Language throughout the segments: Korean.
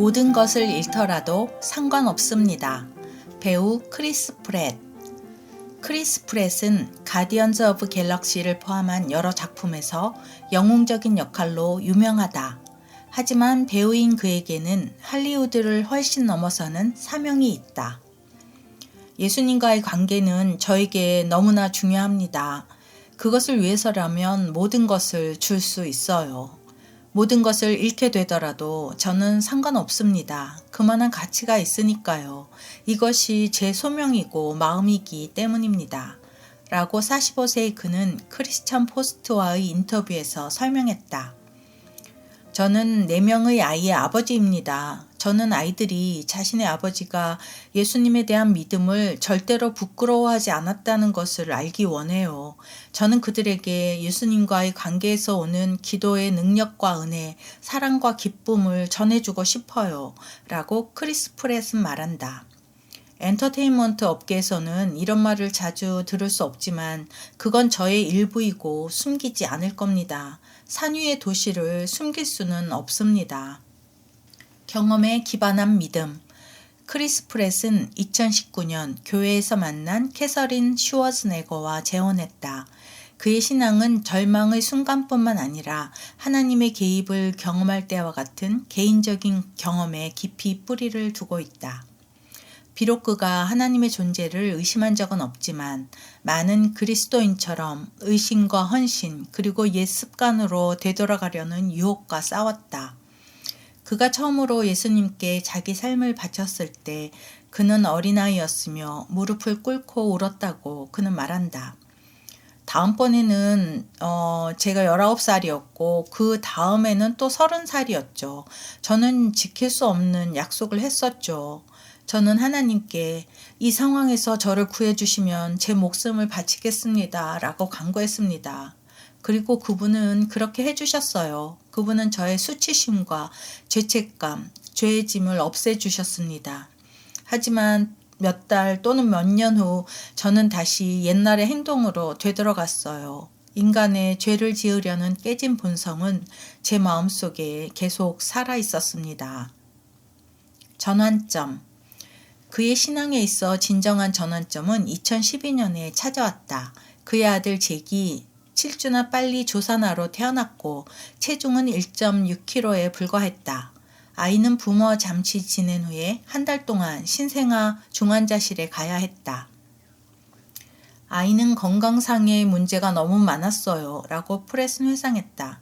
모든 것을 잃더라도 상관없습니다. 배우 크리스 프렛. 크리스 프렛은 가디언즈 오브 갤럭시를 포함한 여러 작품에서 영웅적인 역할로 유명하다. 하지만 배우인 그에게는 할리우드를 훨씬 넘어서는 사명이 있다. 예수님과의 관계는 저에게 너무나 중요합니다. 그것을 위해서라면 모든 것을 줄 수 있어요. 모든 것을 잃게 되더라도 저는 상관없습니다. 그만한 가치가 있으니까요. 이것이 제 소명이고 마음이기 때문입니다. 라고 45세의 그는 크리스천 포스트와의 인터뷰에서 설명했다. 저는 4명의 아이의 아버지입니다. 저는 아이들이 자신의 아버지가 예수님에 대한 믿음을 절대로 부끄러워하지 않았다는 것을 알기 원해요. 저는 그들에게 예수님과의 관계에서 오는 기도의 능력과 은혜, 사랑과 기쁨을 전해주고 싶어요. 라고 크리스 프렛은 말한다. 엔터테인먼트 업계에서는 이런 말을 자주 들을 수 없지만 그건 저의 일부이고 숨기지 않을 겁니다. 산 위의 도시를 숨길 수는 없습니다. 경험에 기반한 믿음. 크리스 프렛은 2019년 교회에서 만난 캐서린 슈워즈네거와 재혼했다. 그의 신앙은 절망의 순간뿐만 아니라 하나님의 개입을 경험할 때와 같은 개인적인 경험에 깊이 뿌리를 두고 있다. 비록 그가 하나님의 존재를 의심한 적은 없지만 많은 그리스도인처럼 의심과 헌신 그리고 옛 습관으로 되돌아가려는 유혹과 싸웠다. 그가 처음으로 예수님께 자기 삶을 바쳤을 때 그는 어린아이였으며 무릎을 꿇고 울었다고 그는 말한다. 다음번에는 제가 19살이었고 그 다음에는 또 30살이었죠. 저는 지킬 수 없는 약속을 했었죠. 저는 하나님께 이 상황에서 저를 구해주시면 제 목숨을 바치겠습니다. 라고 간구했습니다. 그리고 그분은 그렇게 해주셨어요. 그분은 저의 수치심과 죄책감, 죄의 짐을 없애주셨습니다. 하지만 몇 달 또는 몇 년 후 저는 다시 옛날의 행동으로 되돌아갔어요. 인간의 죄를 지으려는 깨진 본성은 제 마음속에 계속 살아 있었습니다. 전환점. 그의 신앙에 있어 진정한 전환점은 2012년에 찾아왔다. 그의 아들 잭이 7주나 빨리 조산아로 태어났고 체중은 1.6kg에 불과했다. 아이는 부모와 잠시 지낸 후에 한 달 동안 신생아 중환자실에 가야 했다. 아이는 건강상의 문제가 너무 많았어요. 라고 프렛은 회상했다.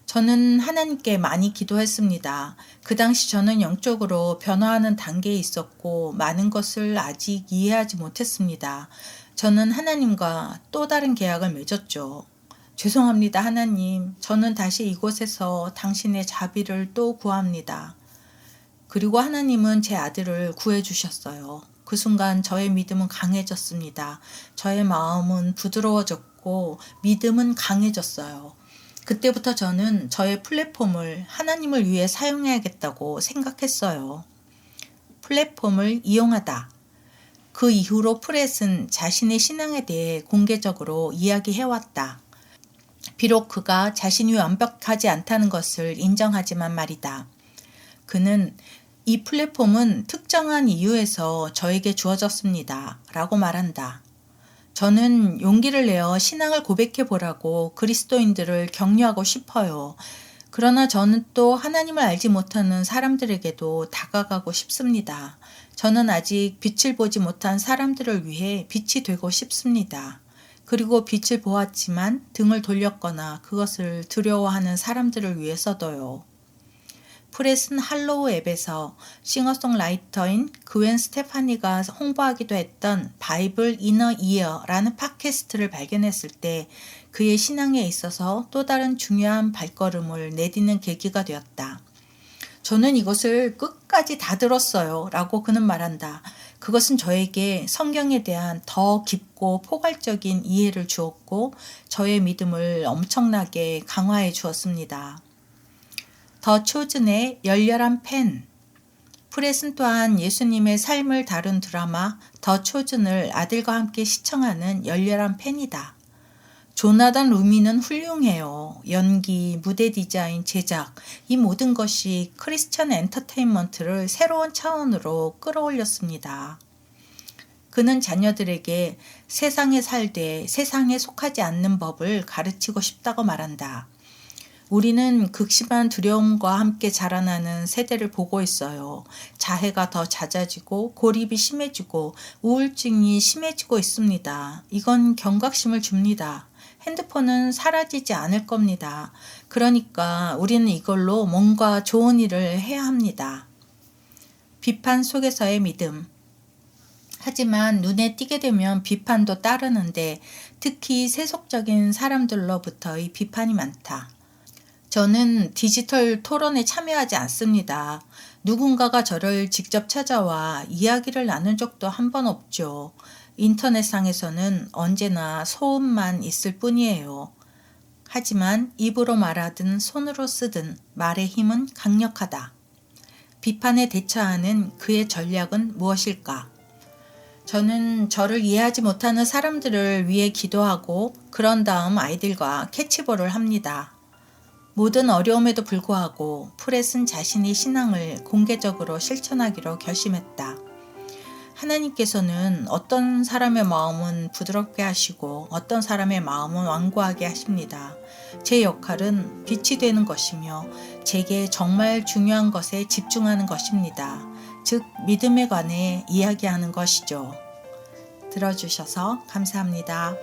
저는 하나님께 많이 기도했습니다. 그 당시 저는 영적으로 변화하는 단계에 있었고 많은 것을 아직 이해하지 못했습니다. 저는 하나님과 또 다른 계약을 맺었죠. 죄송합니다, 하나님. 저는 다시 이곳에서 당신의 자비를 또 구합니다. 그리고 하나님은 제 아들을 구해주셨어요. 그 순간 저의 믿음은 강해졌습니다. 저의 마음은 부드러워졌고 믿음은 강해졌어요. 그때부터 저는 저의 플랫폼을 하나님을 위해 사용해야겠다고 생각했어요. 플랫폼을 이용하다. 그 이후로 프렛은 자신의 신앙에 대해 공개적으로 이야기해왔다. 비록 그가 자신이 완벽하지 않다는 것을 인정하지만 말이다. 그는 이 플랫폼은 특정한 이유에서 저에게 주어졌습니다. 라고 말한다. 저는 용기를 내어 신앙을 고백해 보라고 그리스도인들을 격려하고 싶어요. 그러나 저는 또 하나님을 알지 못하는 사람들에게도 다가가고 싶습니다. 저는 아직 빛을 보지 못한 사람들을 위해 빛이 되고 싶습니다. 그리고 빛을 보았지만 등을 돌렸거나 그것을 두려워하는 사람들을 위해서도요. 프렛은 할로우 앱에서 싱어송라이터인 그웬 스테파니가 홍보하기도 했던 바이블 이너 이어라는 팟캐스트를 발견했을 때 그의 신앙에 있어서 또 다른 중요한 발걸음을 내딛는 계기가 되었다. 저는 이것을 끝까지 다 들었어요. 라고 그는 말한다. 그것은 저에게 성경에 대한 더 깊고 포괄적인 이해를 주었고 저의 믿음을 엄청나게 강화해 주었습니다. 더 초즌의 열렬한 팬. 프렛은 또한 예수님의 삶을 다룬 드라마 더 초즌을 아들과 함께 시청하는 열렬한 팬이다. 조나단 루미는 훌륭해요. 연기, 무대 디자인, 제작, 이 모든 것이 크리스천 엔터테인먼트를 새로운 차원으로 끌어올렸습니다. 그는 자녀들에게 세상에 살되 세상에 속하지 않는 법을 가르치고 싶다고 말한다. 우리는 극심한 두려움과 함께 자라나는 세대를 보고 있어요. 자해가 더 잦아지고 고립이 심해지고 우울증이 심해지고 있습니다. 이건 경각심을 줍니다. 핸드폰은 사라지지 않을 겁니다. 그러니까 우리는 이걸로 뭔가 좋은 일을 해야 합니다. 비판 속에서의 믿음. 하지만 눈에 띄게 되면 비판도 따르는데 특히 세속적인 사람들로부터의 비판이 많다. 저는 디지털 토론에 참여하지 않습니다. 누군가가 저를 직접 찾아와 이야기를 나눈 적도 한 번 없죠. 인터넷상에서는 언제나 소음만 있을 뿐이에요. 하지만 입으로 말하든 손으로 쓰든 말의 힘은 강력하다. 비판에 대처하는 그의 전략은 무엇일까? 저는 저를 이해하지 못하는 사람들을 위해 기도하고 그런 다음 아이들과 캐치볼을 합니다. 모든 어려움에도 불구하고 프렛은 자신의 신앙을 공개적으로 실천하기로 결심했다. 하나님께서는 어떤 사람의 마음은 부드럽게 하시고 어떤 사람의 마음은 완고하게 하십니다. 제 역할은 빛이 되는 것이며 제게 정말 중요한 것에 집중하는 것입니다. 즉 믿음에 관해 이야기하는 것이죠. 들어주셔서 감사합니다.